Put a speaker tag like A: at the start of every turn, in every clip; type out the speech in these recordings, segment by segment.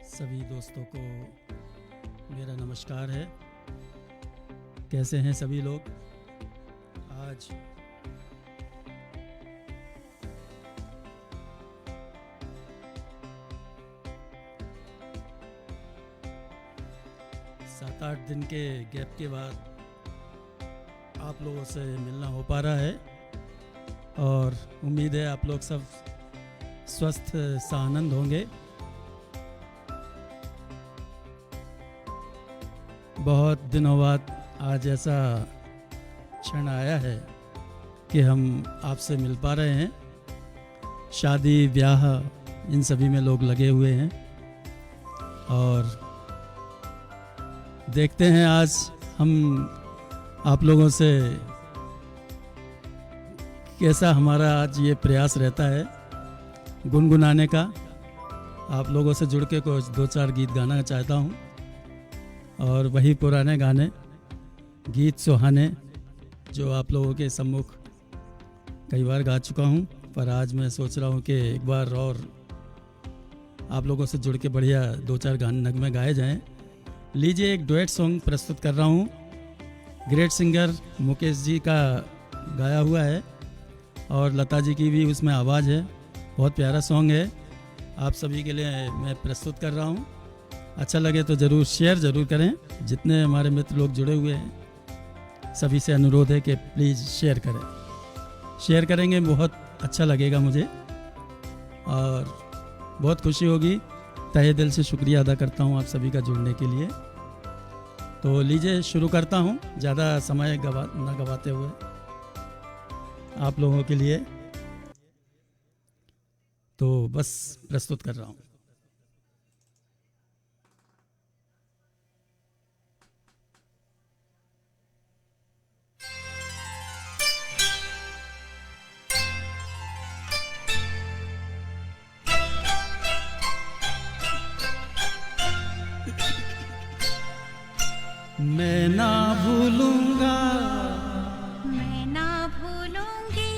A: सभी दोस्तों को मेरा नमस्कार है। कैसे हैं सभी लोग? आज सात आठ दिन के गैप के बाद आप लोगों से मिलना हो पा रहा है और उम्मीद है आप लोग सब स्वस्थ सानंद होंगे। बहुत दिनों बाद आज ऐसा क्षण आया है कि हम आपसे मिल पा रहे हैं। शादी ब्याह इन सभी में लोग लगे हुए हैं और देखते हैं आज हम आप लोगों से कैसा हमारा आज ये प्रयास रहता है गुनगुनाने का। आप लोगों से जुड़ के कुछ दो चार गीत गाना चाहता हूँ और वही पुराने गाने गीत सुहाने जो आप लोगों के सम्मुख कई बार गा चुका हूँ, पर आज मैं सोच रहा हूँ कि एक बार और आप लोगों से जुड़ के बढ़िया दो चार गाने नगमे गाए जाएं। लीजिए एक डुएट सॉन्ग प्रस्तुत कर रहा हूँ। ग्रेट सिंगर मुकेश जी का गाया हुआ है और लता जी की भी उसमें आवाज़ है। बहुत प्यारा सॉन्ग है, आप सभी के लिए मैं प्रस्तुत कर रहा हूँ। अच्छा लगे तो ज़रूर शेयर ज़रूर करें। जितने हमारे मित्र लोग जुड़े हुए हैं सभी से अनुरोध है कि प्लीज़ शेयर करें। शेयर करेंगे बहुत अच्छा लगेगा मुझे और बहुत खुशी होगी। तहे दिल से शुक्रिया अदा करता हूँ आप सभी का जुड़ने के लिए। तो लीजिए शुरू करता हूँ, ज़्यादा समय ना गवाते हुए आप लोगों के लिए तो बस प्रस्तुत कर रहा हूँ। मैं ना भूलूंगा,
B: मैं ना भूलूंगी,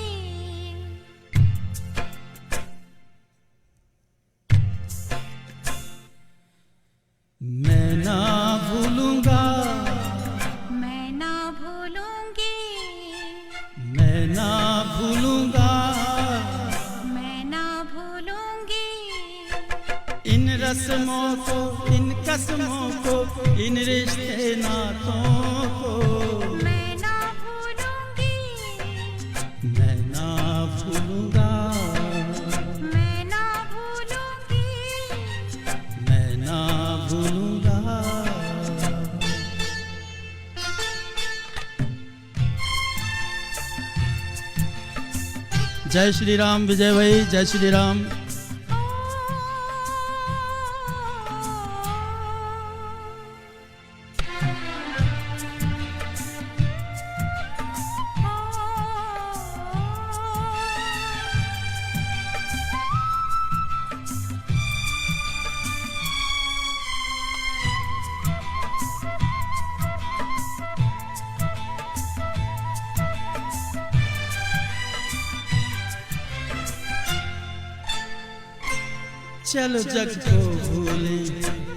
A: मैं ना भूलूंगा,
B: मैं ना भूलूंगी,
A: मैं ना भूलूंगा
B: मैं ना भूलूंगी,
A: इन रस्मों को, इन कसमों को, इन रिश्ते नातों को।
B: मैं ना भूलूंगी,
A: मैं ना भूलूंगा,
B: मैं ना भूलूंगी,
A: मैं ना भूलूंगा। जय श्री राम विजय भाई, जय श्री राम। चल जग को भूले,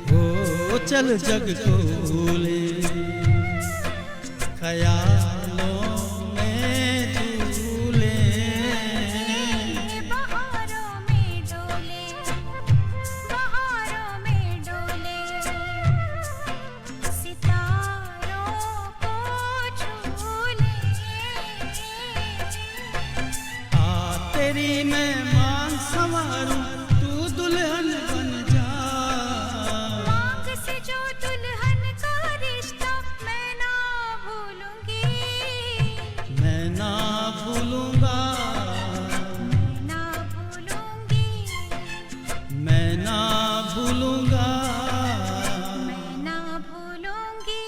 A: हो चल जग को भूले, ख्यालों में झूले,
B: बहारों में डोले, बहारों में डोले, सितारों को झूले,
A: आ तेरी मैं मान संवारूं, तू दुल्हन बन जा।
B: मांग से जो दुल्हन का रिश्ता मैं ना भूलूंगी,
A: मैं ना भूलूंगा,
B: मैं ना भूलूंगी,
A: मैं ना भूलूंगा।
B: मैं ना भूलूंगी।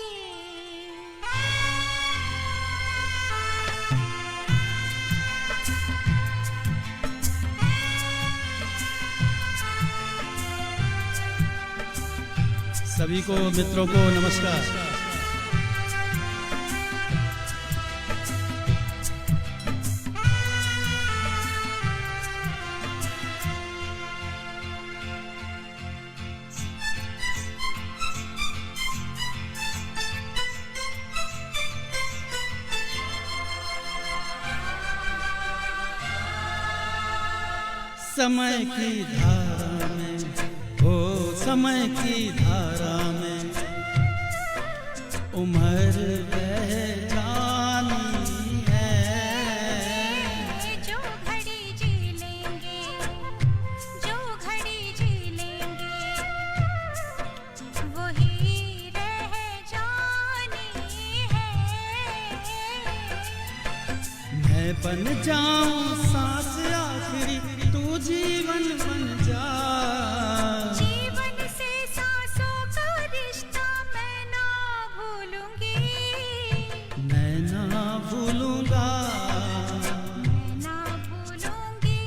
A: सभी को मित्रों को नमस्कार। समय की धारा में, ओ समय की धारा में उम्र बह जानी है।
B: जो घड़ी जी लेंगे, जो घड़ी जी लेंगे, वही रह जानी है।
A: मैं बन जाऊं सांस आखिरी, तू जीवन बन जा।
B: जीवन से सांसों का रिश्ता मैं ना भूलूंगी,
A: मैं ना भूलूंगा,
B: मैं ना भूलूंगी,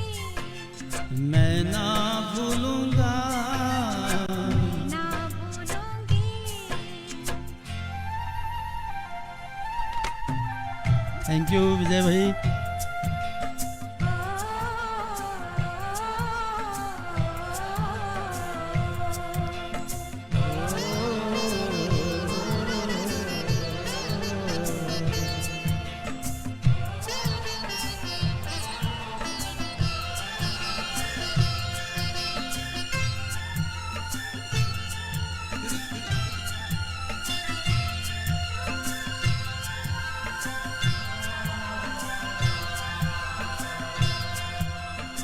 A: मैं ना भूलूंगा।
B: मैं ना भूलूंगी।
A: थैंक यू विजय भाई।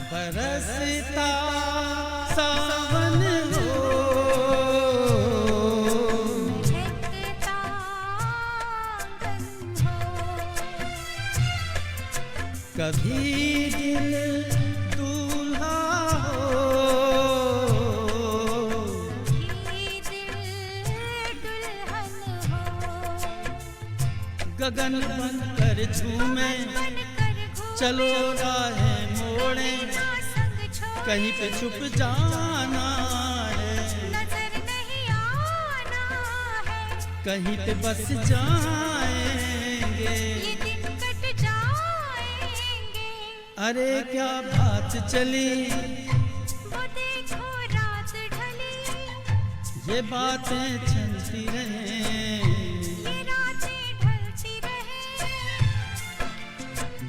A: बरसता सावन हो,
B: महकता आंगन हो,
A: कभी दिल दूल्हा हो,
B: ये दिल दुल्हन हो।
A: गगन बनकर झूमे,
B: बनकर घूमे,
A: चलो राहें मोड़े,
B: ना संग छोड़,
A: कहीं पे छुप जाना है,
B: नजर नहीं आना है।
A: कहीं पे बस जाएंगे।
B: ये दिन कट जाएंगे,
A: अरे क्या बात चली,
B: वो देखो रात ढली,
A: ये बातें चलती रहें।
B: ये रातें ढलती रहे।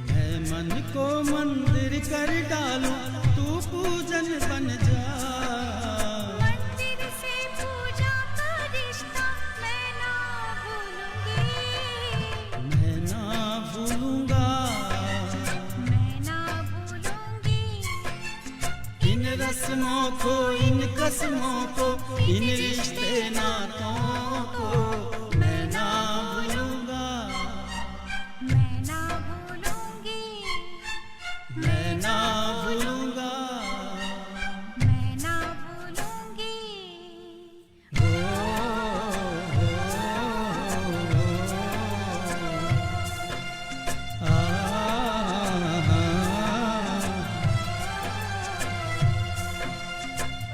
A: मैं मन को मंदिर कर डालूं, तू पूजन बन जा।
B: मंदिर से पूजा का रिश्ता मैं ना भूलूंगी,
A: मैं ना भूलूंगा,
B: मैं ना भूलूंगी।
A: इन रस्मों को, इन कसमों को, इन रिश्ते नातों को मैं ना भूलूंगा,
B: मैं ना भूलूंगी,
A: मैं ना भूलूंगा।
B: मैं ना भूलूंगी।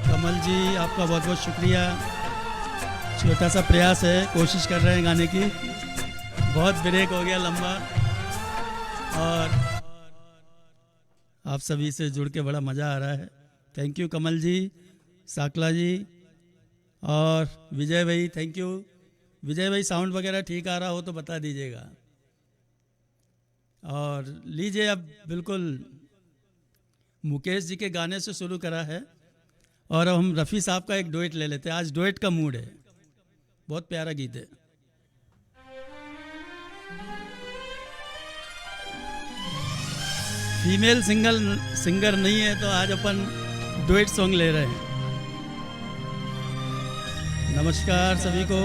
A: कमल जी आपका बहुत बहुत शुक्रिया। छोटा सा प्रयास है, कोशिश कर रहे हैं गाने की। बहुत ब्रेक हो गया लंबा, और आप सभी से जुड़ के बड़ा मज़ा आ रहा है। थैंक यू कमल जी, साकला जी और विजय भाई, थैंक यू। विजय भाई साउंड वगैरह ठीक आ रहा हो तो बता दीजिएगा। और लीजिए, अब बिल्कुल मुकेश जी के गाने से शुरू करा है, और अब हम रफ़ी साहब का एक डुएट ले लेते हैं। आज डुएट का मूड है, बहुत प्यारा गीत है। फीमेल सिंगर नहीं है तो आज अपन डुएट सॉन्ग ले रहे हैं। नमस्कार सभी को।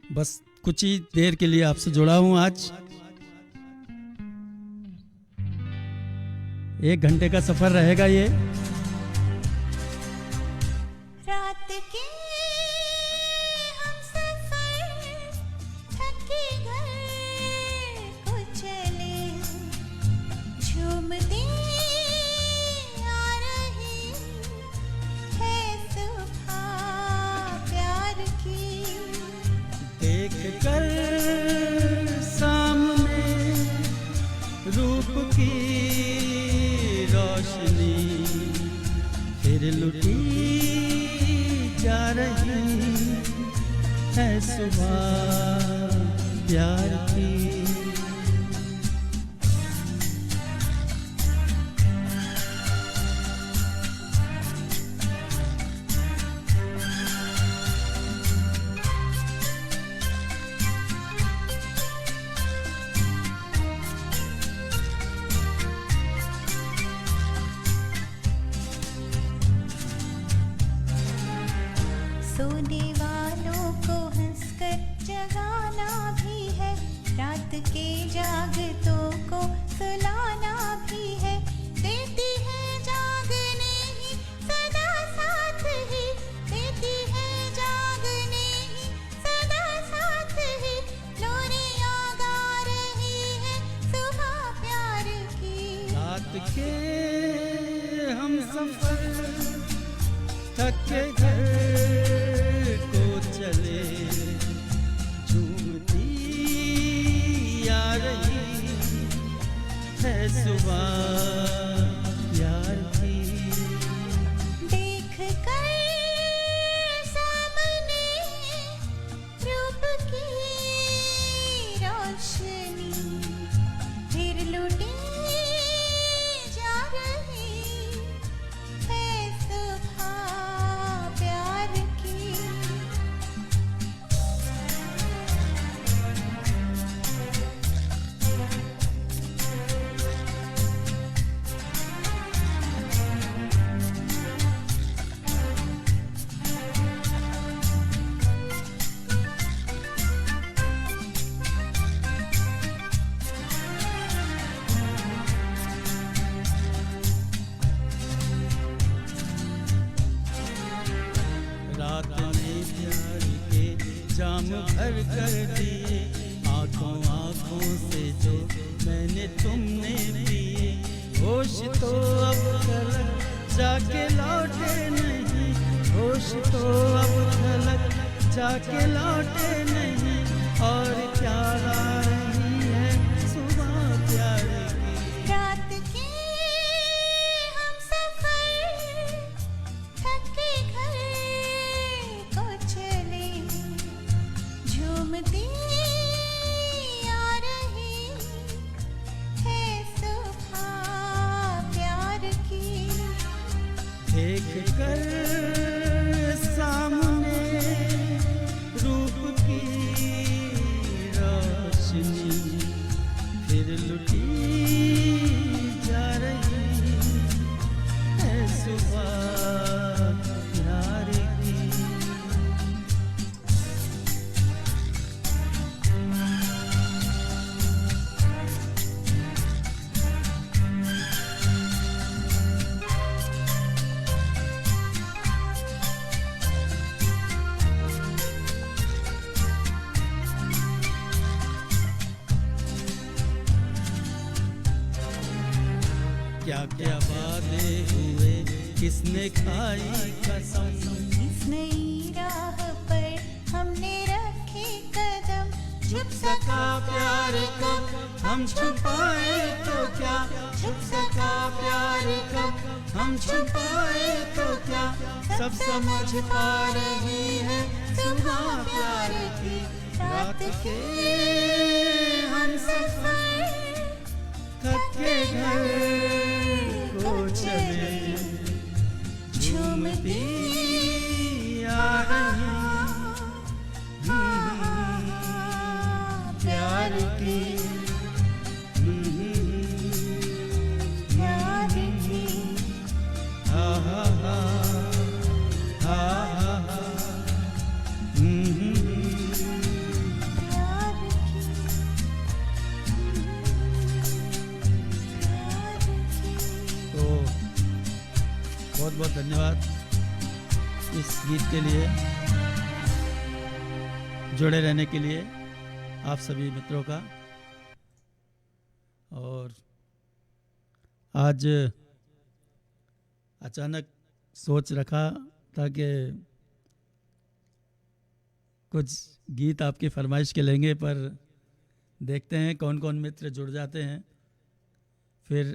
A: बस कुछ ही देर के लिए आपसे जुड़ा हूं आज। 1 घंटे का सफर रहेगा ये।
B: रात के हम सफर थके घर को चले, झूमते आ रही है सुबह प्यार की।
A: की रोशनी फिर लुटी जा रही है सुबह प्यार की।
B: सोने वालों को हंसकर जगाना भी है, रात के जागतों को सुलाना भी है। देती है जागने ही सदा साथ ही, देती है जागने ही सदा साथ ही। लोरियां गा रही है सुबह प्यार की।
A: रात के हम सफर थक के घर को चले, झूमती आ रही है सुबह प्यार की।
B: देख कर सामने रूप की रोशनी फिर लुटी जा रही है सुबह प्यार की।
A: रात ने प्यार के जाम भर कर दिए, आंखों आंखों से जो मैंने तुमने पिए। होश तो अब तलक जाके लौटे नहीं, होश तो अब तलक जाके लौटे नहीं। और क्या ला रही है सुबह प्यार की।
B: रात के हम सफर थक के घर को चले, झूमती आ रही है सुबह प्यार की।
A: देख कर सामने रूप की रोशनी फिर लुटी जा रही है सुबह प्यार की। क्या क्या वादे हुए किसने खाई कसम,
B: इस नई राह पर हमने रखे कदम।
A: छुप सका प्यार कब हम छुपाए तो क्या, छुप सका प्यार कब हम छुपाए तो क्या। सब समझ पा रही है सुबह प्यार की। रात के हम सफर थक के घर को चले, झूमती आ रही प्यार की।
B: प्यार की
A: हा हा हा हा हा हा।
B: प्यार की प्यार की।
A: तो बहुत बहुत धन्यवाद इस गीत के लिए, जुड़े रहने के लिए आप सभी मित्रों का। और आज अचानक सोच रखा था कि कुछ गीत आपकी फरमाइश के लेंगे, पर देखते हैं कौन कौन मित्र जुड़ जाते हैं। फिर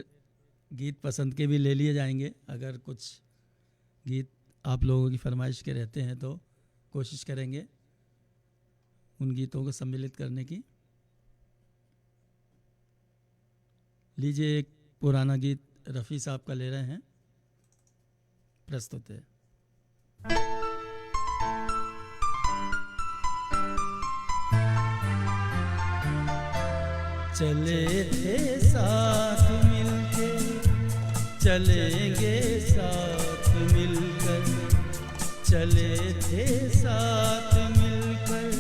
A: गीत पसंद के भी ले लिए जाएंगे। अगर कुछ गीत आप लोगों की फरमाइश के रहते हैं तो कोशिश करेंगे उन गीतों को सम्मिलित करने की। लीजिए एक पुराना गीत रफ़ी साहब का ले रहे हैं, प्रस्तुत है। चले थे साथ मिलके, चलेंगे साथ मिलकर, चले थे साथ मिलकर,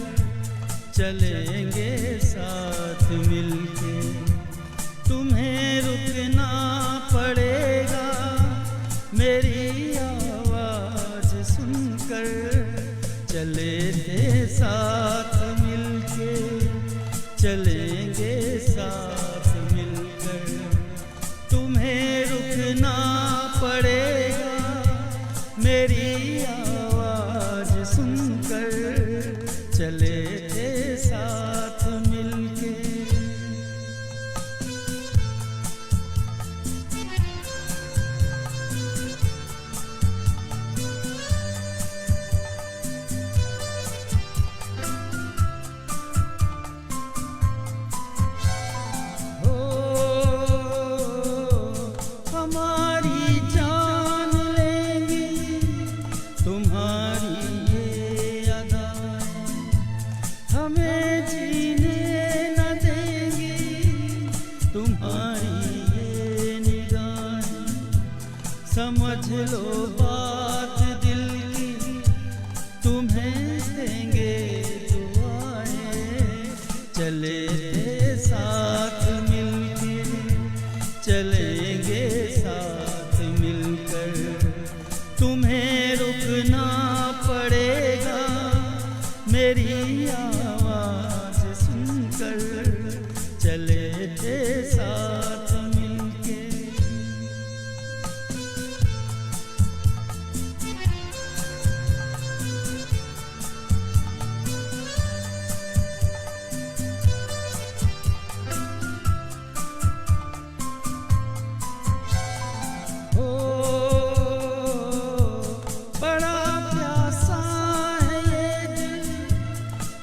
A: चलेंगे साथ मिलके, तुम्हें रुकना पड़ेगा मेरी आवाज़ सुनकर, चले थे साथ मिलके, चलेंगे साथ मिलकर, तुम्हें रुकना पड़ेगा मेरी आवाज़ सुनकर, चले थे साथ मिलके। समझ लो बात दिल की, तुम्हें देंगे दुआएं, चले थे साथ मिलके, चलेंगे साथ मिलकर, तुम्हें रुकना पड़ेगा मेरी आवाज़ सुनकर, चले थे साथ मिलके।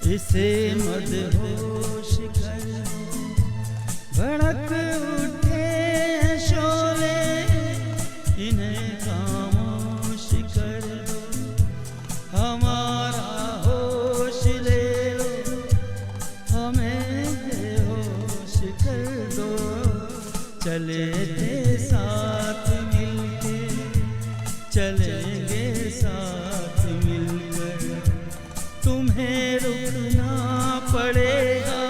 A: इसे मदहोश कर दो, भड़क उठे हैं शोले, इन्हें खामोश कर दो, हमारा होश ले लो, हमें बेहोश कर दो, चले थे साथ मिलके, चलेंगे साथ मिलकर, तुम्हें रुकना पड़ेगा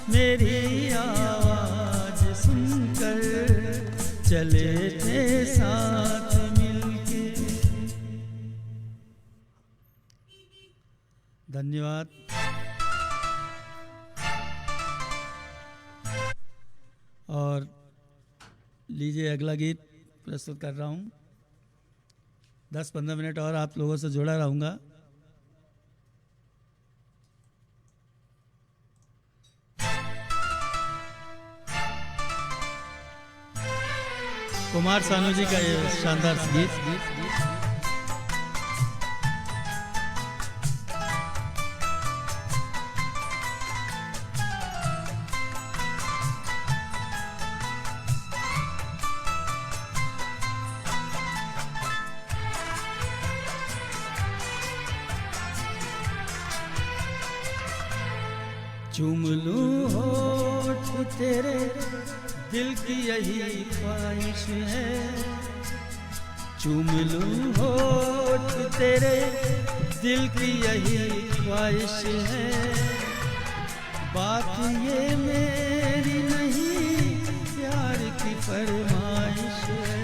A: मेरी आवाज़ सुनकर, चले थे साथ मिलके। धन्यवाद। और लीजिए अगला गीत प्रस्तुत कर रहा हूँ। 10-15 मिनट और आप लोगों से जुड़ा रहूँगा। कुमार सानू जी का ये शानदार गीत। चूम लूं होठ तेरे, दिल की यही ख्वाहिश है, चूम लूं होठ तेरे, दिल की यही ख्वाहिश है, बात ये मेरी नहीं प्यार की फरमाइश है,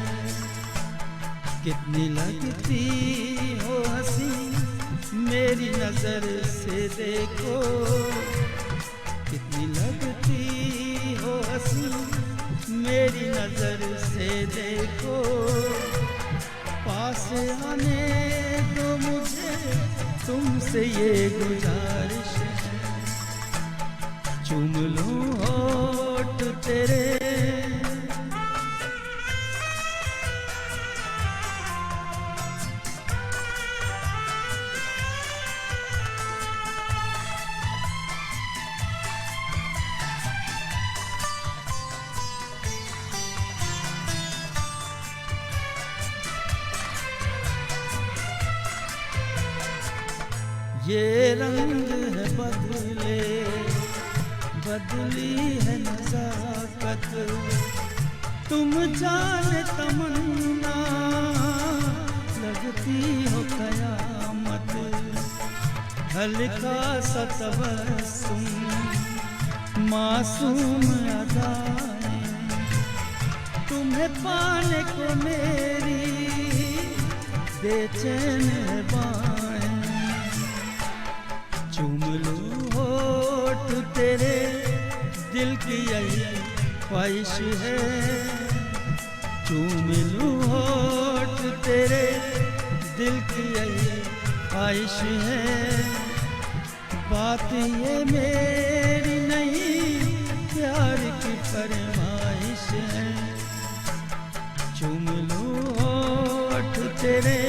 A: कितनी लगती हो हंसी मेरी नजर से देखो, कितनी लगती हो हंसी मेरी नजर से देखो, पास आने दो मुझे तुमसे ये गुजारिश है, चूम लूं होठ तेरे, ये रंग है बदले, बदली है नजाकत, तुम जाने तमन्ना लगती हो कयामत, हल्का सा तबस्सुम मासूम अदाएं, तुम्हें पाने को मेरी बेचैन है बाएं, चूम लूं होठ तेरे दिल की यही ख्वाहिश है, चूम लूं होठ तेरे दिल की यही ख्वाहिश है, बात ये मेरी नहीं प्यार की फरमाइश है, चूम लूं होठ तेरे।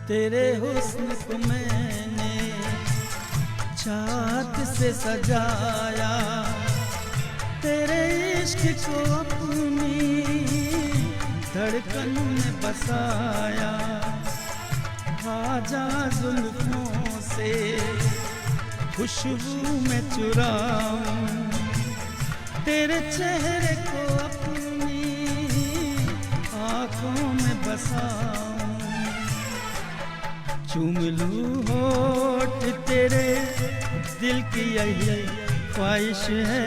A: तेरे हुस्न को मैंने छात से सजाया, तेरे इश्क को अपनी धड़कन में बसाया, आजा जुल्फों से खुशबू में चुराऊं, तेरे चेहरे को अपनी आँखों में बसाऊं, चूम लूं होठ तेरे दिल की यही ख्वाहिश है,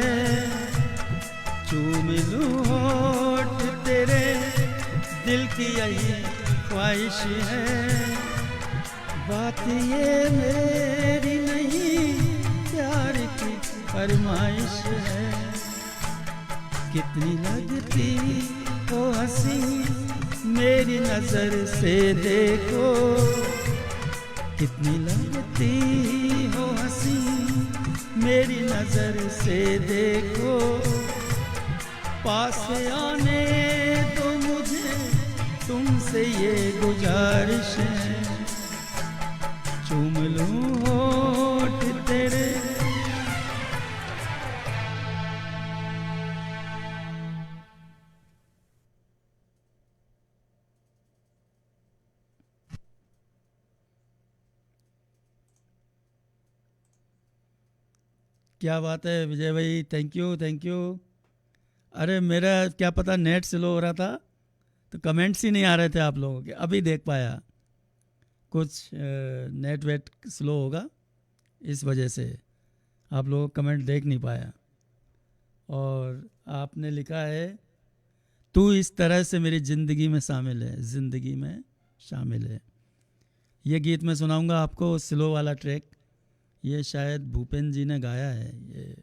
A: चूम लूं होठ तेरे दिल की यही ख्वाहिश है, बात ये मेरी नहीं प्यार की फरमाइश है, कितनी लगती हो हंसी मेरी नजर से देखो, कितनी लगती हो हंसी मेरी नजर से देखो, पास आने दो मुझे तुमसे ये गुजारिश है, चूम लूं होठ तेरे। क्या बात है विजय भाई, थैंक यू थैंक यू। अरे मेरा क्या पता नेट स्लो हो रहा था तो कमेंट्स ही नहीं आ रहे थे आप लोगों के, अभी देख पाया, कुछ नेट वेट स्लो होगा इस वजह से आप लोग कमेंट देख नहीं पाया। और आपने लिखा है तू इस तरह से मेरी ज़िंदगी में शामिल है, ज़िंदगी में शामिल है। ये गीत मैं सुनाऊंगा आपको, स्लो वाला ट्रैक, ये शायद भूपेन जी ने गाया है, ये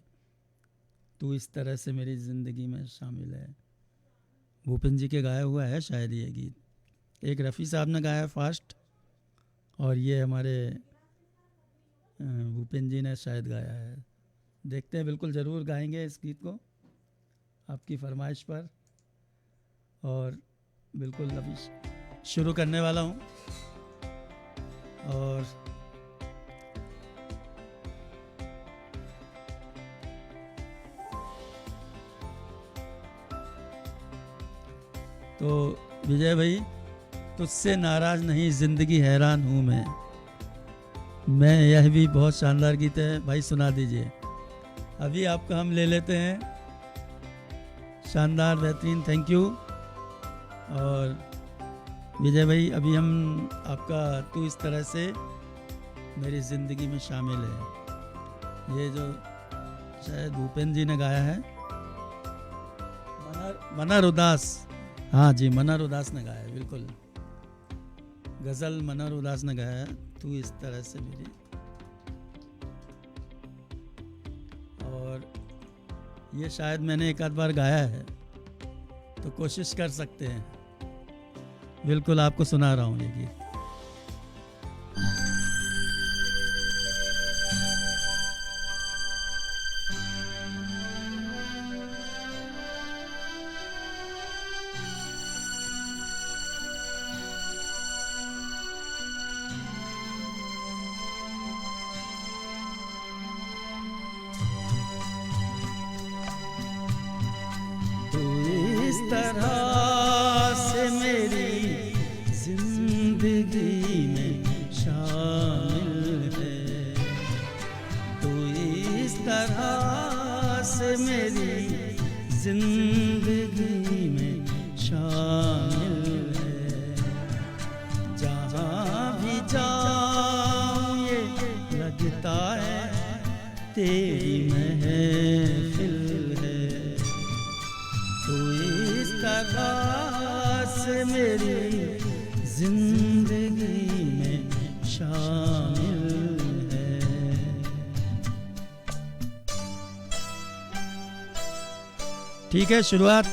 A: तू इस तरह से मेरी ज़िंदगी में शामिल है, भूपेन जी के गाया हुआ है शायद ये गीत। एक रफ़ी साहब ने गाया फास्ट और ये हमारे भूपेन जी ने शायद गाया है। देखते हैं, बिल्कुल ज़रूर गाएंगे इस गीत को आपकी फरमाइश पर। और बिल्कुल अभी शुरू करने वाला हूँ। और तो विजय भाई, तुझसे नाराज़ नहीं ज़िंदगी हैरान हूँ मैं, यह भी बहुत शानदार गीत है भाई, सुना दीजिए। अभी आपका हम ले लेते हैं, शानदार बेहतरीन, थैंक यू। और विजय भाई अभी हम आपका तू इस तरह से मेरी ज़िंदगी में शामिल है, ये जो शायद भूपेन जी ने गाया है, मनर उदास, हाँ जी मनर उदास ने गाया है, बिल्कुल गज़ल मनर उदास ने गाया है, तू इस तरह से मेरी। और ये शायद मैंने एक आध बार गाया है, तो कोशिश कर सकते हैं। बिल्कुल आपको सुना रहा हूँ ये गीत। इस तरह से मेरी जिंदगी में शामिल है, तू इस तरह से मेरी जिंदगी में शामिल है। जहाँ भी जाऊँ ये लगता है तेरी महफिल है, तू इस तरह से मेरी जिंदगी में शामिल है। ठीक है शुरुआत,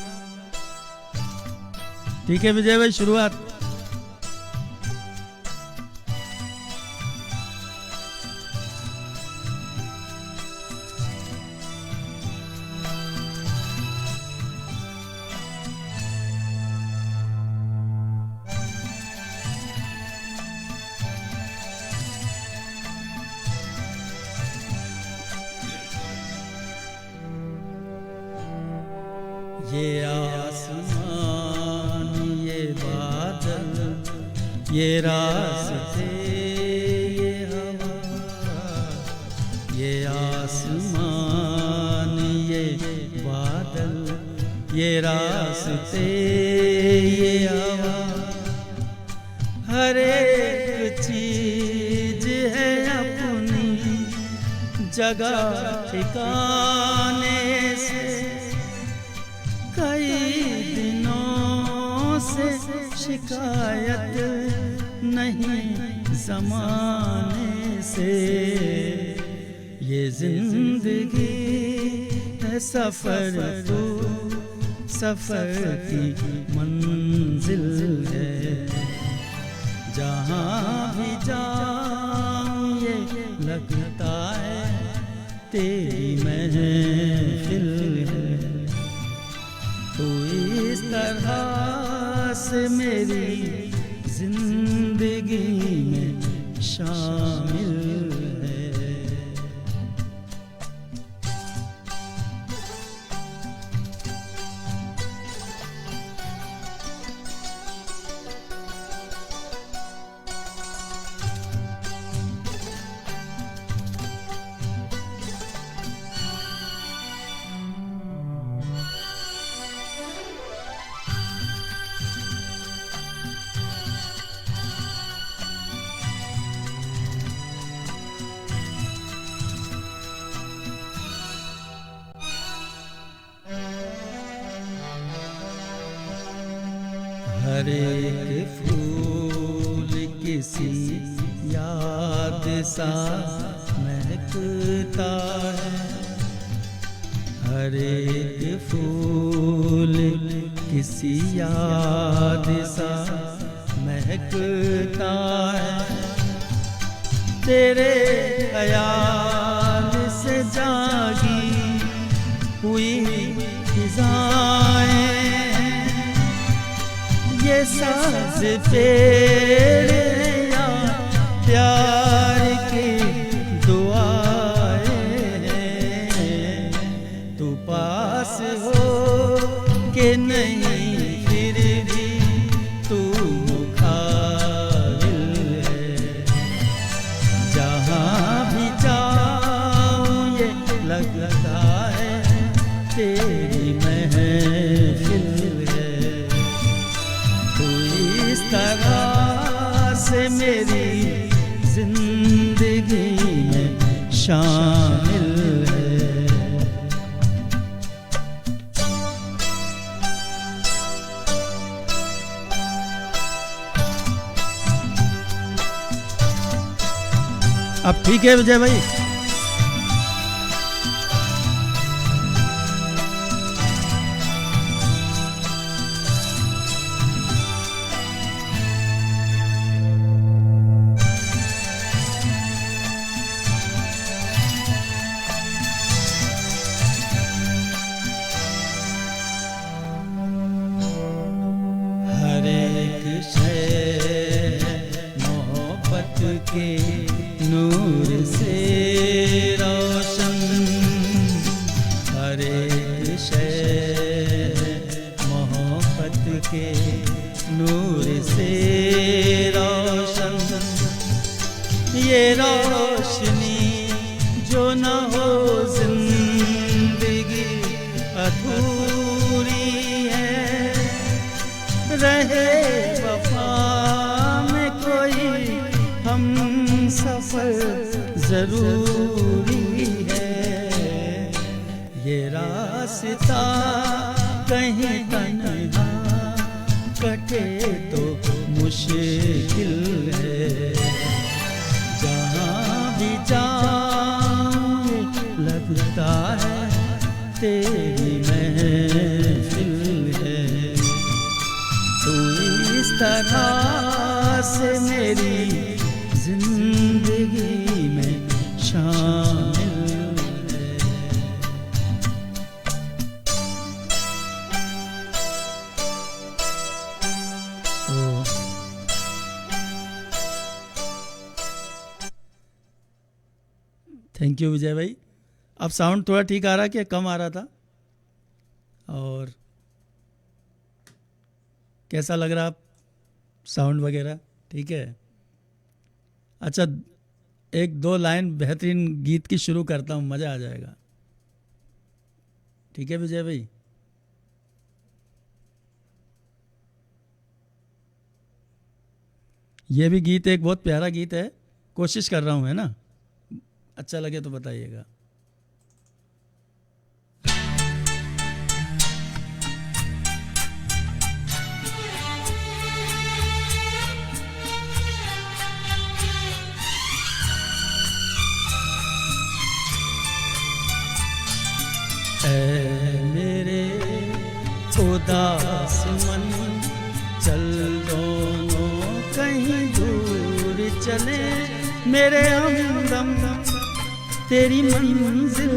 A: ठीक है विजय भाई शुरुआत। ये आसमान ये बादल ये रास्ते ये हवा, ये आसमान ये बादल ये रास्ते ये हवा, हर एक चीज है अपनी जगह ठिकाने से। कई दिनों से शिकायत नहीं ज़माने से, ये जिंदगी है सफ़र तो सफ़र की मंजिल है। जहाँ भी जाऊँ ये लगता है तेरी महफिल है, तू इस तरह से मेरी जिंदगी में शामिल है। हर एक फूल किसी याद सा महकता है, हर एक फूल किसी याद सा महकता है। तेरे ख्याल से जागी हुई फिजाएं, ये साज तेरे या प्यार की दुआएं, तू पास हो के नहीं फिर भी तू मुखाबिल है। जहाँ भी जाऊँ ये लगता है तेरी महफिल है, तू इस तरह से मेरी जिंदगी में शामिल है। अब ठीक है विजय भाई। शय मोहब्बत के नूर से रोशन, हर एक शय मोहब्बत के नूर से रोशन। ये रोशनी जो न हो जिंदगी अधूरी है, रहे वफा में कोई हम सफर जरूरी है। ये रास्ता कहीं तन्हा कटे तो मुश्किल है, जहाँ भी जाऊँ लगता है तेरी महफिल है। तू इस तरह से मेरी जिंदगी में शामिल है। थैंक यू विजय भाई। अब साउंड थोड़ा ठीक आ रहा कि कम आ रहा था, और कैसा लग रहा साउंड वगैरह? ठीक है। अच्छा, एक दो लाइन बेहतरीन गीत की शुरू करता हूँ, मज़ा आ जाएगा। ठीक है विजय भाई? ये भी गीत एक बहुत प्यारा गीत है, कोशिश कर रहा हूँ, है ना? अच्छा लगे तो बताइएगा। ऐ मेरे उदास मन, चल दोनों कहीं दूर चले, मेरे हमदम तेरी मंजिल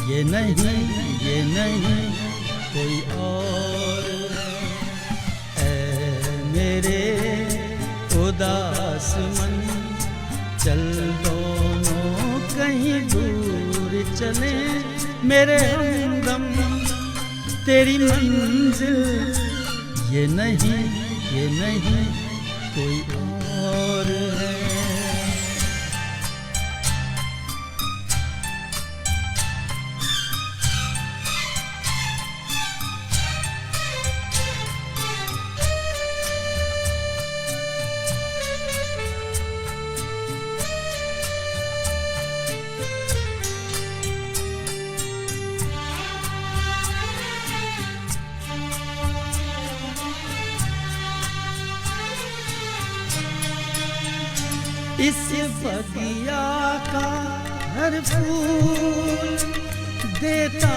A: ये नहीं कोई और है। ऐ मेरे उदास मन, चल दोनों कहीं दूर चले, मेरे हमदम तेरी मंजिल ये नहीं कोई और है। इस बगिया का हर फूल देता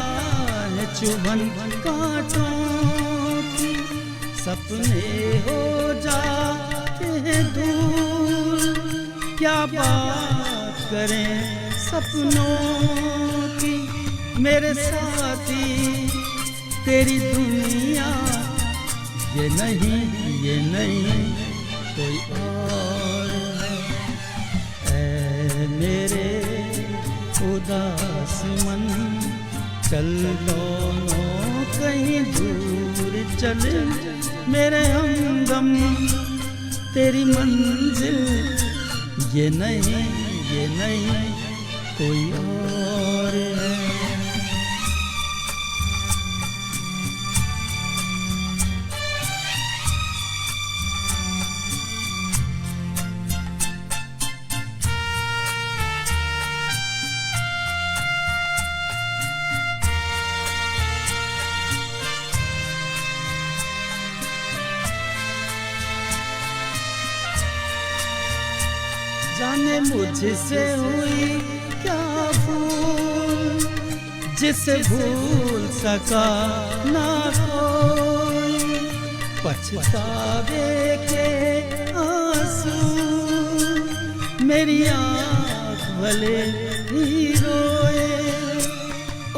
A: है चुभन कांटों की, सपने हो जाते हैं दूर, क्या बात करें सपनों की। मेरे साथी तेरी दुनिया ये नहीं कोई और है। मेरे उदास मन, चल दोनों कहीं दूर चले, मेरे हमदम तेरी मंजिल ये नहीं कोई और है। जाने मुझसे हुई क्या भूल, जिसे भूल सका ना कोई, पछतावे के आंसू मेरी आँख भले ही रोए।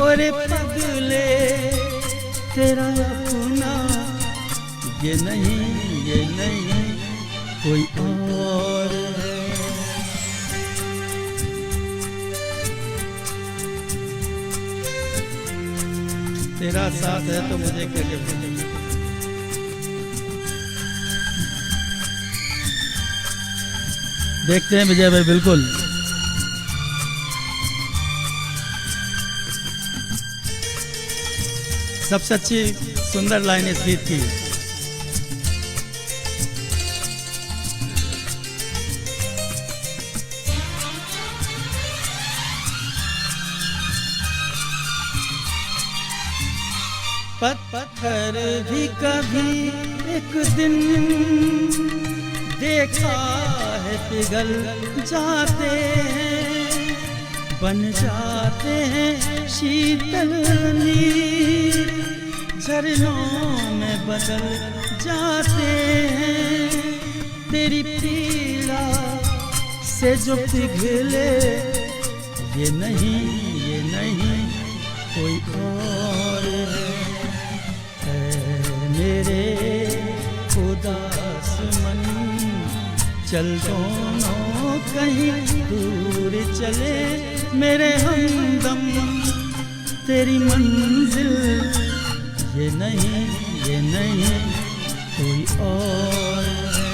A: और पगले तेरा अपना ये ये नहीं कोई और है। तेरा साथ है तो मुझे क्या कहना। देखते हैं विजय भाई, बिल्कुल सबसे अच्छी सुंदर लाइन इस गीत की। पत्थर भी कभी एक दिन देखा है पिघल जाते हैं, बन जाते हैं शीतल नीर, झरनों में बदल जाते हैं। तेरी पीड़ा से जो पिघले ये नहीं कोई और है मेरे उदास मन। चल दोनों कहीं दूर चले मेरे हमदम, तेरी मंजिल ये नहीं कोई और है।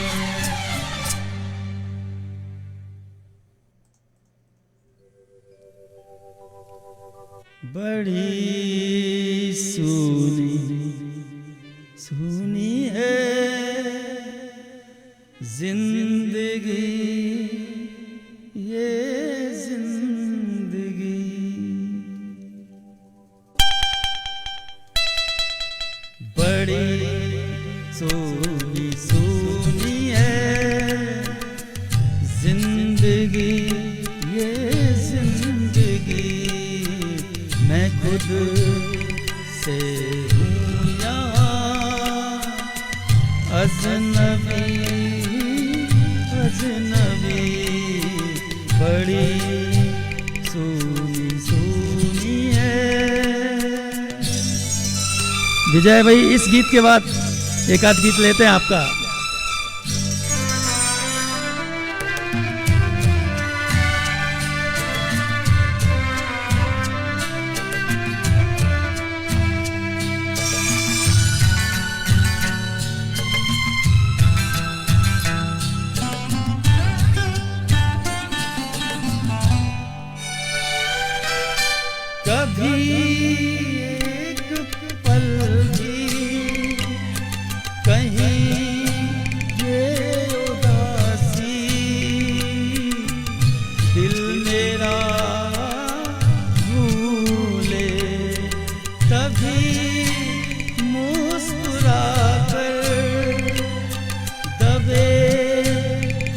A: बड़ी सुनी है जिंदगी ये जिंदगी, बड़ी सुनी है जिंदगी ये जिंदगी। मैं खुद से हूँ यहाँ अजनबी, बड़ी सुनी है। विजय भाई, इस गीत के बाद एक आध गीत लेते हैं आपका। कभी एक पल भी कहीं ये उदासी, दिल मेरा भूले तभी मुस्कुरा कर, दबे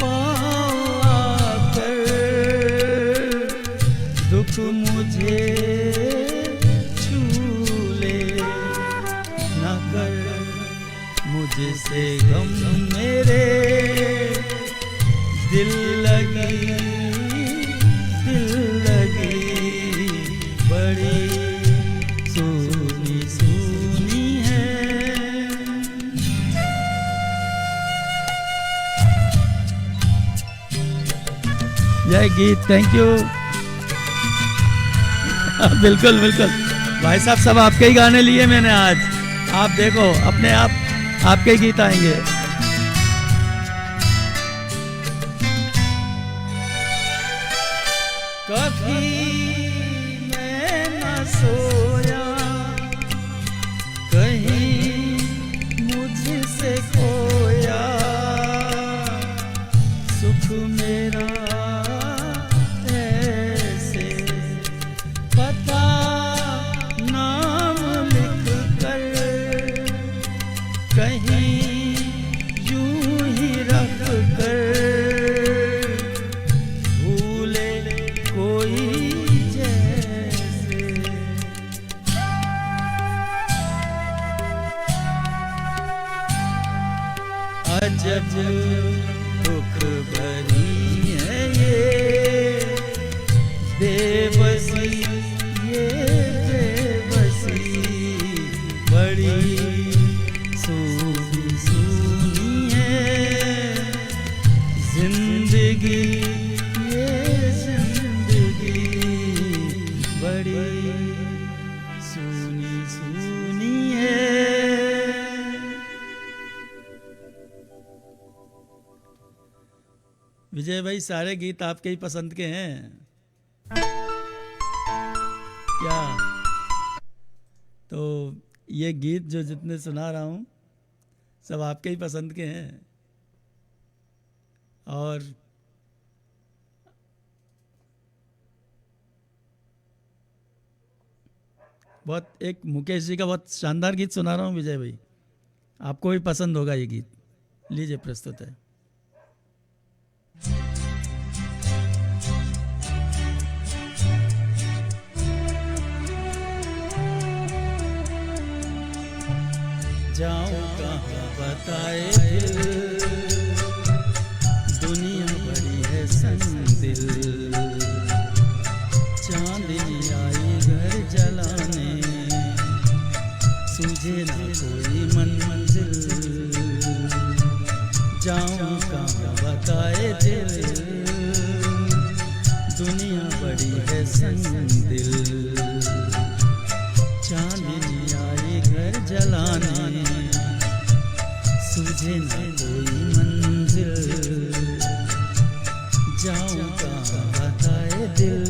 A: पाँव आकर दुख मुझे मुझसे गम मेरे दिल लगी बड़ी सुनी है। यह गीत, थैंक यू। बिल्कुल भाई साहब, सब आपके ही गाने लिए मैंने आज। आप देखो अपने आप आपके गीत आएंगे। कभी मैं न सोया कहीं मुझसे खोया, सुख मेरा ऐसे पता नाम लिख कर कहीं यूं ही रख कर, भूले कोई जैसे। अजब दुख भरी है ये बेबसी, ये बेबसी बड़ी सुनी है। जिंदगी, ये जिंदगी बड़ी सुनी सुनी है। विजय भाई, सारे गीत आपके ही पसंद के हैं क्या? तो ये गीत जो जितने सुना रहा हूँ सब आपके ही पसंद के हैं। और बहुत एक मुकेश जी का बहुत शानदार गीत सुना रहा हूँ विजय भाई, आपको भी पसंद होगा ये गीत। लीजिए, प्रस्तुत है। जाऊं कहाँ बताए दिल, दुनिया बड़ी है संदिल। चांदनी आई घर जलाने, सूझे ना कोई मंजिल। जाऊं कहाँ बताए दिल, दुनिया बड़ी है संदिल। चांदनी आई घर जलाने, सूझे ना कोई मंजिल। जाऊं कहाँ बताए दिल।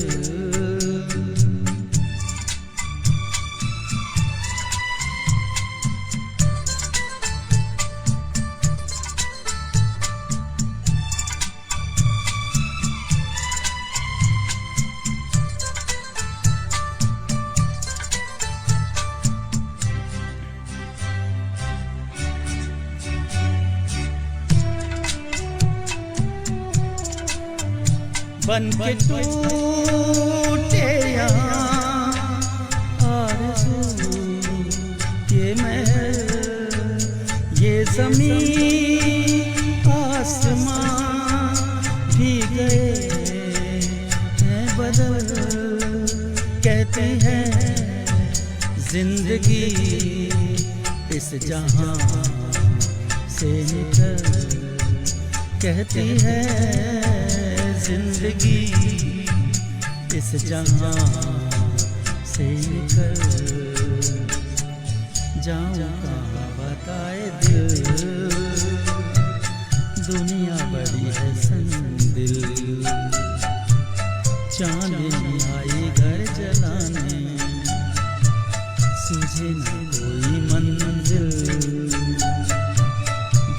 A: बन के टूटे यहाँ आरज़ू ये महल, ये ज़मीन आसमां भी गए हैं बदल। कहते हैं जिंदगी इस जहां से निकल, कहती है जिंदगी इस जहां से निकल। जाऊं कहाँ बताए दिल, दुनिया बड़ी है संदिल। चांदनी आई घर जलाने, सूझे न कोई मंजिल।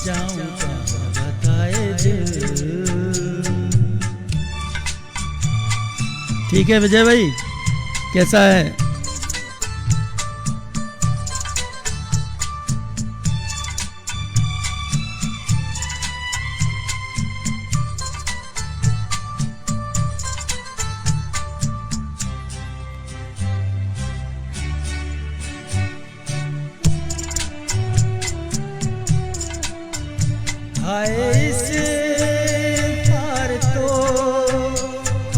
A: जाऊं कहाँ बताए दिल। ठीक है विजय भाई, कैसा है? हाय इसे पार तो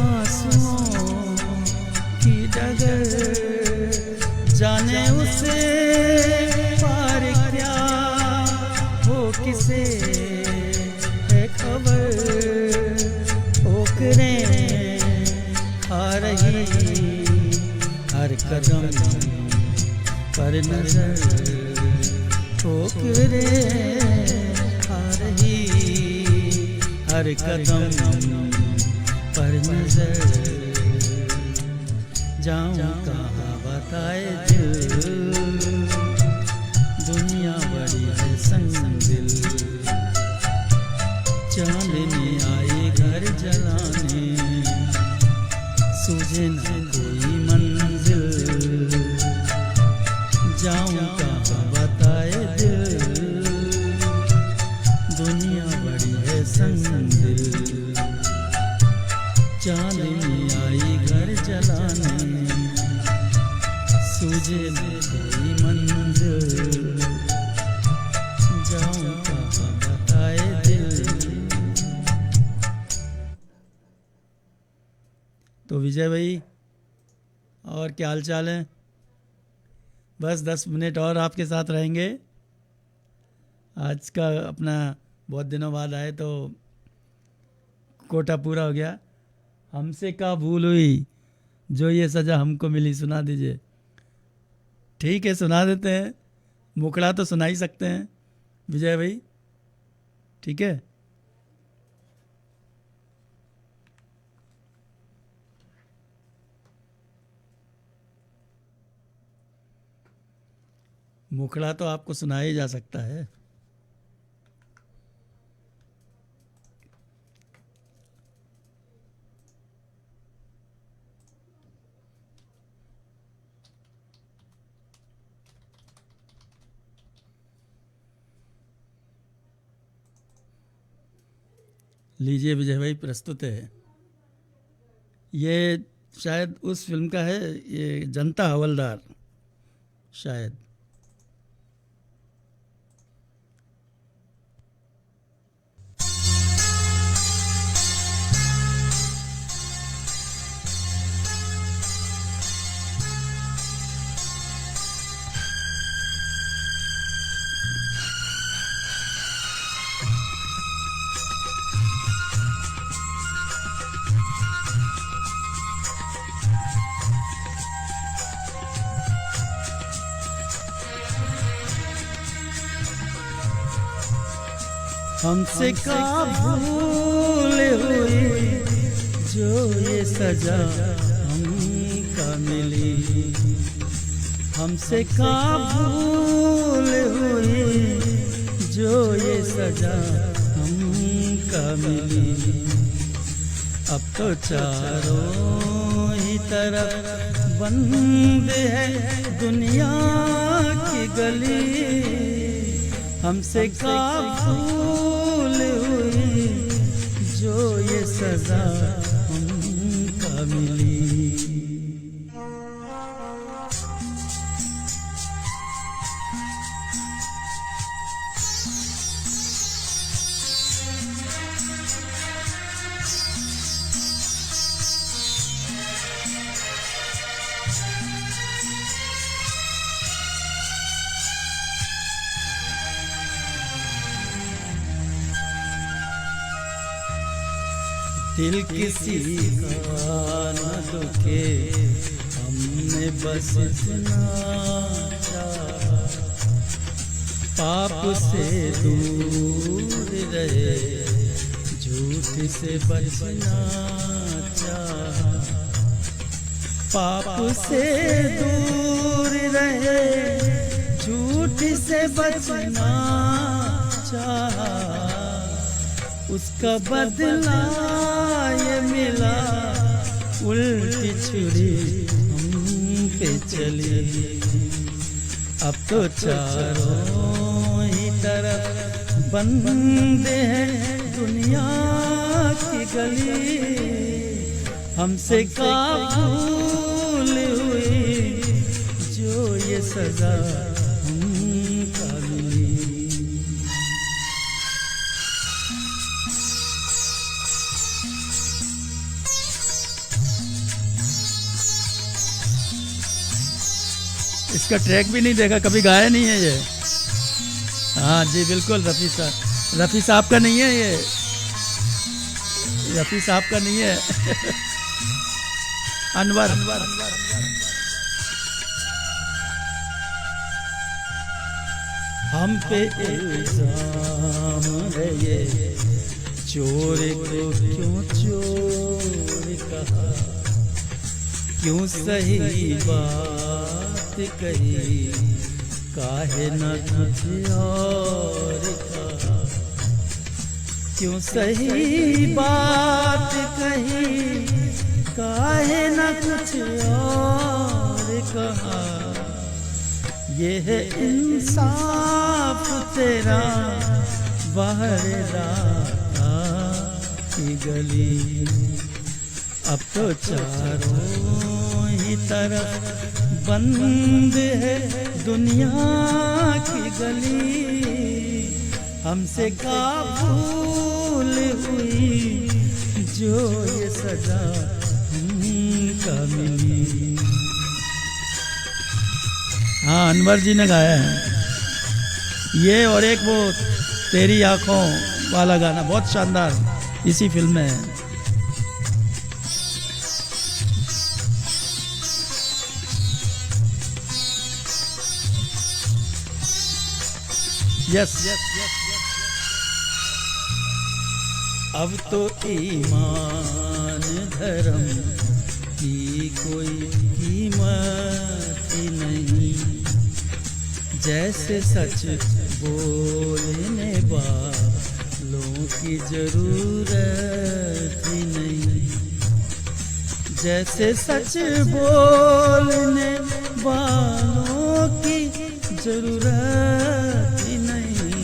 A: आंसुओं की डगर, जाने उसे पार क्या हो किसे है खबर। ठोकरें खा रही हर कदम पर नजर, ठोकरें हर कदम पर नजर। जाऊं कहाँ बताए दिल, दुनिया बड़ी है संदिल। चांदनी आई घर जलाने, सूझे न कोई मंजिल। जाऊं कहाँ बताए दिल, दुनिया बड़ी है संदिल। चांदनी आई घर जलाने, सूझे न कोई मंजिल। जाऊं कहाँ बताए दिल। तो विजय भाई, और क्या हाल चाल है? बस 10 मिनट और आपके साथ रहेंगे। आज का अपना बहुत दिनों बाद आए तो कोटा पूरा हो गया। हमसे का भूल हुई जो ये सजा हमको मिली, सुना दीजिए। ठीक है, सुना देते हैं। मुखड़ा तो सुना ही सकते हैं विजय भाई, ठीक है। मुखड़ा तो आपको सुनाया ही जा सकता है। लीजिए विजय भाई, प्रस्तुत है। ये शायद उस फिल्म का है, ये जनता हवलदार शायद। हमसे का भूल हुई जो ये सजा हमका मिली, हमसे का भूल हुई जो ये सजा हमका मिली। अब तो चारों ही तरफ बंद है दुनिया की गली, हमसे का भूल हुई जो ये सजा हमका मिली। दिल किसी का न दुखे, हमने बस इतना चाहा, पाप से दूर रहे, झूठ से बचना चाहा, पाप से दूर रहे, झूठ से बचना चाहा, उसका बदला ये मिला, उल्टी छुरी हम पे चली। अब तो चारों ही तरफ बंद है दुनिया की गली, हमसे का भूल हुई जो ये सजा हमका मिली। इसका ट्रैक भी नहीं देखा, कभी गाया नहीं है ये। हाँ जी बिल्कुल, रफ़ी साहब का नहीं है ये, रफ़ी साहब का नहीं है। अनवर हम पे इल्जाम है ये, चोर को क्यों चोर कहा, क्यों सही बात कही, काहे न कुछ और कहा, क्यों सही बात कही, काहे न कुछ और कहा। ये है इंसाफ तेरा बाहर राता की गली, अब तो चारों ही तरफ बंद है दुनिया की गली, हमसे का भूल हुई जो ये सजा हमका मिली। हाँ, अनवर जी ने गाया है ये, और एक वो तेरी आंखों वाला गाना बहुत शानदार इसी फिल्म में है। यस। अब तो ईमान धर्म की कोई कीमत ही नहीं, जैसे सच बोलने वालों की जरूरत ही नहीं, जैसे सच बोलने वालों की जरूरत ही नहीं।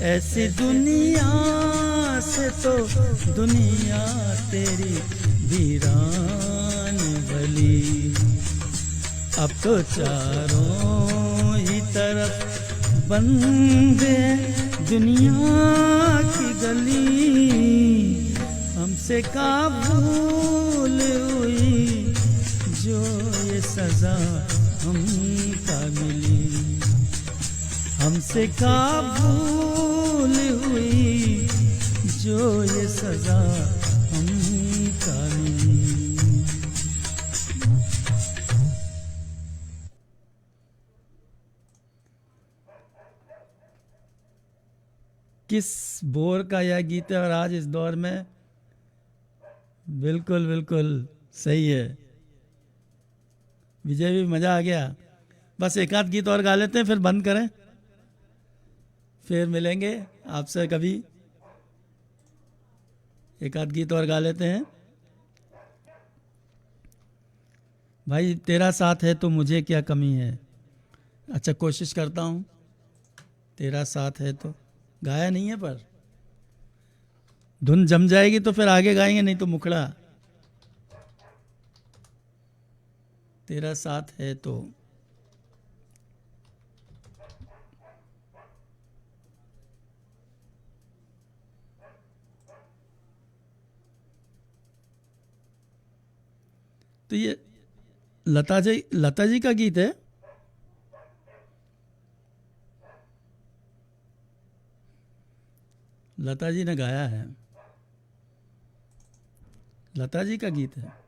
A: ऐसी दुनिया से तो दुनिया तेरी वीरान भली, अब तो चारों ही तरफ बंद है दुनिया की गली। हमसे का भूल हुई जो ये सजा हमका मिली, हमसे का भूल हुई जो ये सजा हमका मिली। किस बोर का यह गीत है और आज इस दौर में बिल्कुल बिल्कुल सही है। विजय भी मजा आ गया। बस एक आध गीत और गा लेते हैं फिर बंद करें, फिर मिलेंगे आपसे कभी। एक आध गीत और गा लेते हैं। भाई तेरा साथ है तो मुझे क्या कमी है। अच्छा कोशिश करता हूँ। तेरा साथ है तो गाया नहीं है, पर धुन जम जाएगी तो फिर आगे गाएंगे, नहीं तो मुखड़ा। तेरा साथ है तो ये लता जी का गीत है। लता जी ने गाया है, लता जी का गीत है।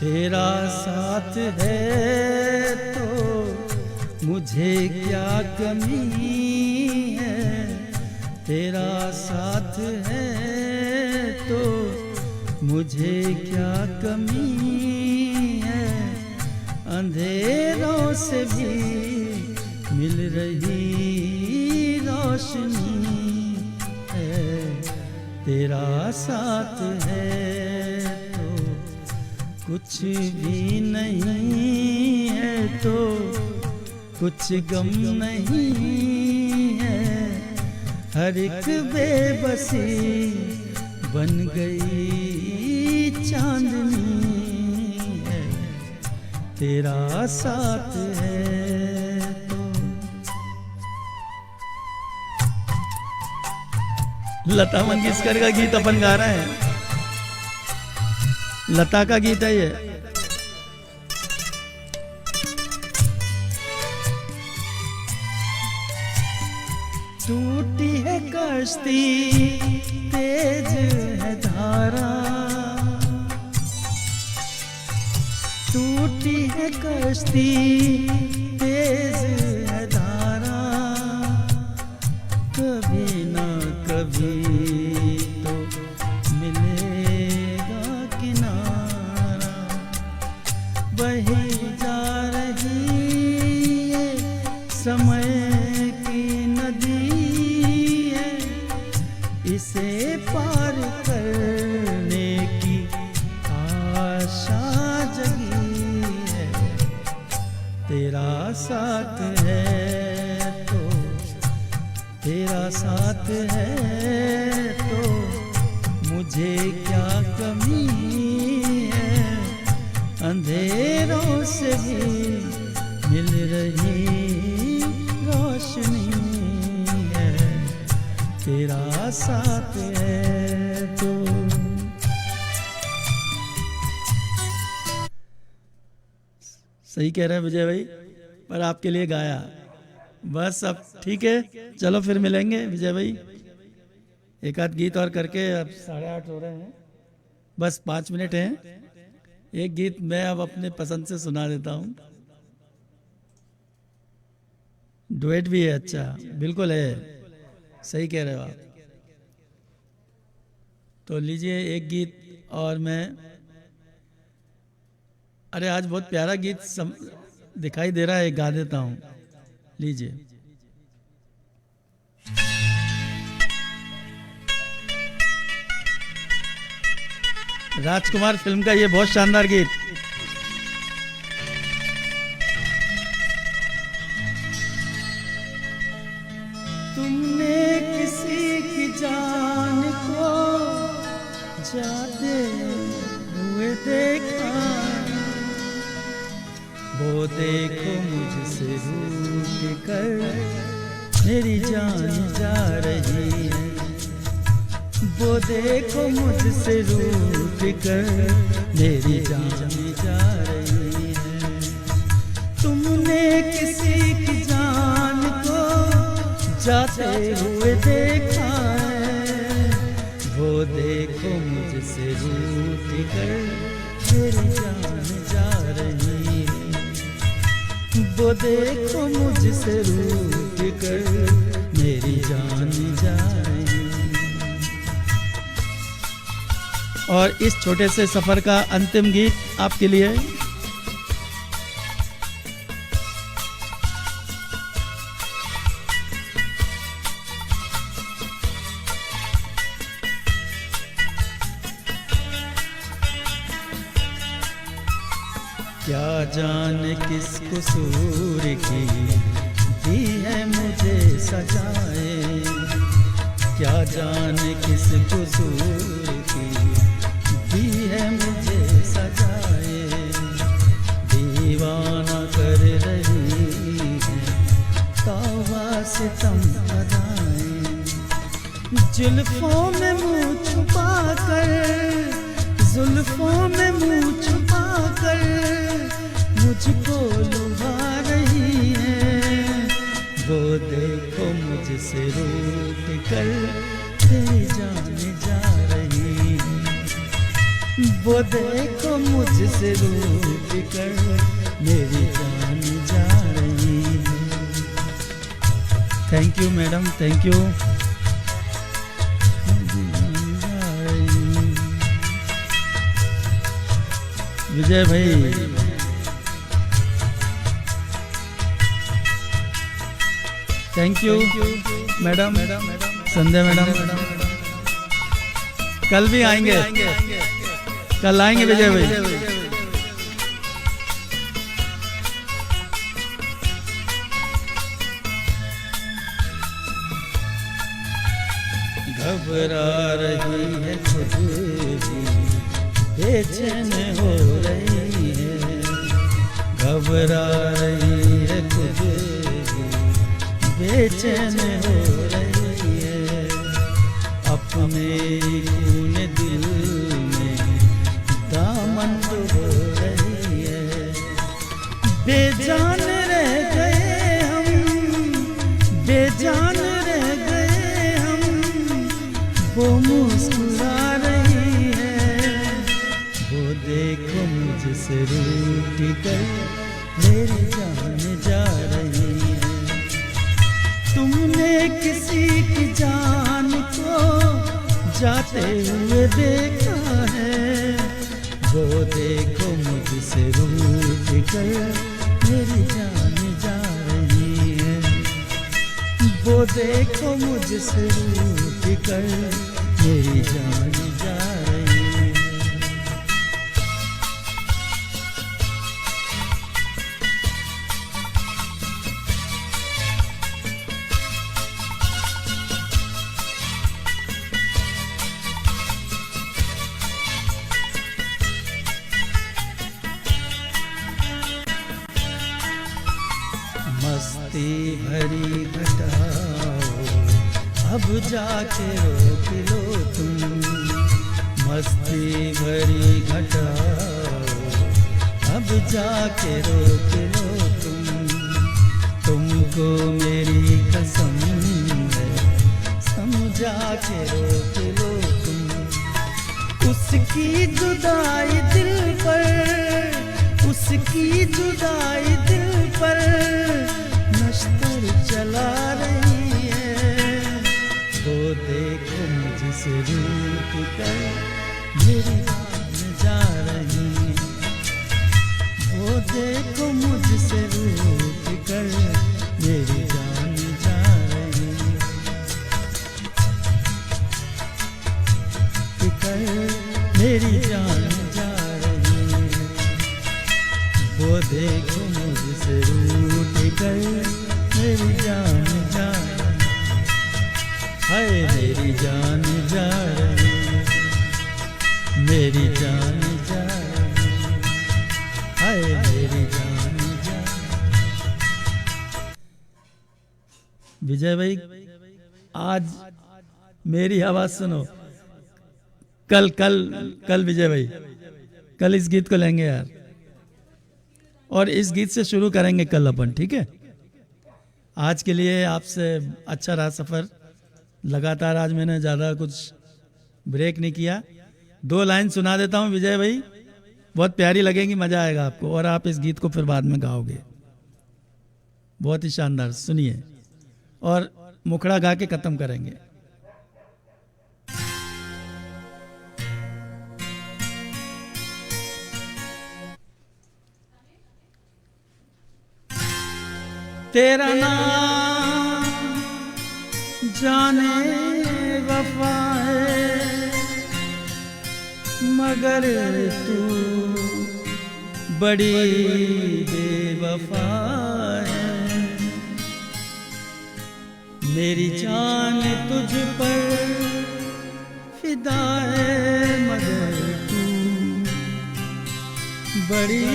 A: तेरा साथ है तो मुझे क्या कमी है, तेरा साथ है तो मुझे क्या कमी है। अंधेरों से भी मिल रही रोशनी है, तेरा साथ है कुछ भी नहीं है तो कुछ गम नहीं है। हर एक बेबसी बन गई चांदनी है, तेरा साथ है तो। लता मंगेशकर का गीत अपन गा रहे हैं, लता का गीत है ये। टूटी है कश्ती तेज है धारा, टूटी है कश्ती तेज है धारा, कभी ना कभी तो मिलेगा किनारा। बही जा रही है समय की नदी है, इसे पार करने की आशा जगी है। तेरा साथ है तो, तेरा साथ है तो मुझे क्या कमी है। अंधेरों से भी मिल रही रोशनी है, तेरा साथ है तो। सही कह रहे हैं विजय भाई, पर आपके लिए गाया। बस अब ठीक है, चलो फिर मिलेंगे विजय भाई, एक आध गीत और करके। अब 8:30 हो रहे हैं, बस 5 मिनट हैं। एक गीत मैं अब अपने पसंद से सुना देता हूँ। डुएट भी है, अच्छा बिल्कुल है, सही कह रहे हो आप। तो लीजिए एक गीत और मैं, अरे आज बहुत प्यारा गीत दिखाई दे रहा है, गा देता हूँ। लीजिए। राजकुमार फिल्म का ये बहुत शानदार गीत। तुमने किसी की जान को जाते हुए देखा, वो देखो मुझसे रूठ कर मेरी जान जा रही है, वो देखो मुझसे रूठ कर मेरी जान जा रही है। तुमने किसी की जान को जाते हुए देखा है, वो देखो मुझसे रूठ कर मेरी जान जा रही है, वो देखो मुझसे रूठ कर मेरी जान जा रही है। और इस छोटे से सफर का अंतिम गीत आपके लिए। क्या जाने किस कसूर की दी है मुझे सजाए, क्या जाने किस कसूर की दी है मुझे सजाए, दीवाना कर रही है तौबा सितम अदाएं, जुल्फों में मुँह छुपा कर, जुल्फों में मुँह छुपा कर मुझको लुभा रही है, वो देखो मुझसे रूठ कर तेरी जान जा रही है, वो देखो मुझसे रूठ कर मेरी जान जा रही है। Thank you madam, thank you. Vijay भाई, thank you madam, Sandhya madam. कल भी आएंगे, कल आएंगे विजय भाई। घबरा रही है खुद भी, बेचैन हो रही है, घबरा रही है खुद भी, बेचैन हो रही है, अपने खून दिल में दामन हो रही है, बेजान रह गए हम, बेजान रह गए हम, वो मुस्कुरा रही है, वो देखो मुझसे रूठ कर मेरी जान जा रही है। तुमने किसी की जान को जाते हुए देखा है, वो देखो मुझसे रूठ कर मेरी जान जा रही है, वो देखो मुझसे रूठ कर मेरी जान जा रही है। मस्ती भरी घटाओ अब जाके रोक लो तुम, मस्ती भरी घटाओ अब जाके रोक लो तुम, तुमको मेरी कसम है, समझा के रोक लो तुम। उसकी जुदाई दिल पर, उसकी जुदाई दिल पर नश्तर चला रही है। वो देखो मुझसे रूठ कर मेरी जान जा रही है। वो देखो मुझसे रूठ कर मेरी जान जा रही है। कर मेरी जान जा रही है। वो देखो मुझसे रूठ कर मेरी जान जा रही है। मेरी जान जा रही है, मेरी जान जा रही है, मेरी जान जा। विजय भाई आज मेरी आवाज सुनो। कल कल कल विजय भाई कल इस गीत को लेंगे यार, और इस गीत से शुरू करेंगे कल अपन, ठीक है। आज के लिए आपसे अच्छा रहा सफ़र। लगातार आज मैंने ज़्यादा कुछ ब्रेक नहीं किया। 2 लाइन सुना देता हूँ विजय भाई, बहुत प्यारी लगेगी, मज़ा आएगा आपको, और आप इस गीत को फिर बाद में गाओगे। बहुत ही शानदार, सुनिए, और मुखड़ा गा के ख़त्म करेंगे। तेरा नाम जाने वफा है, मगर तू बड़ी बेवफा है। मेरी जान तुझ पर फिदा है, मगर तू बड़ी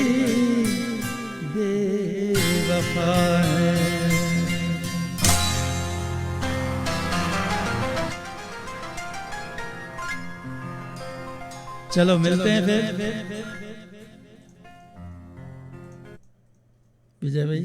A: बेवफा है। चलो मिलते हैं फिर विजय भाई।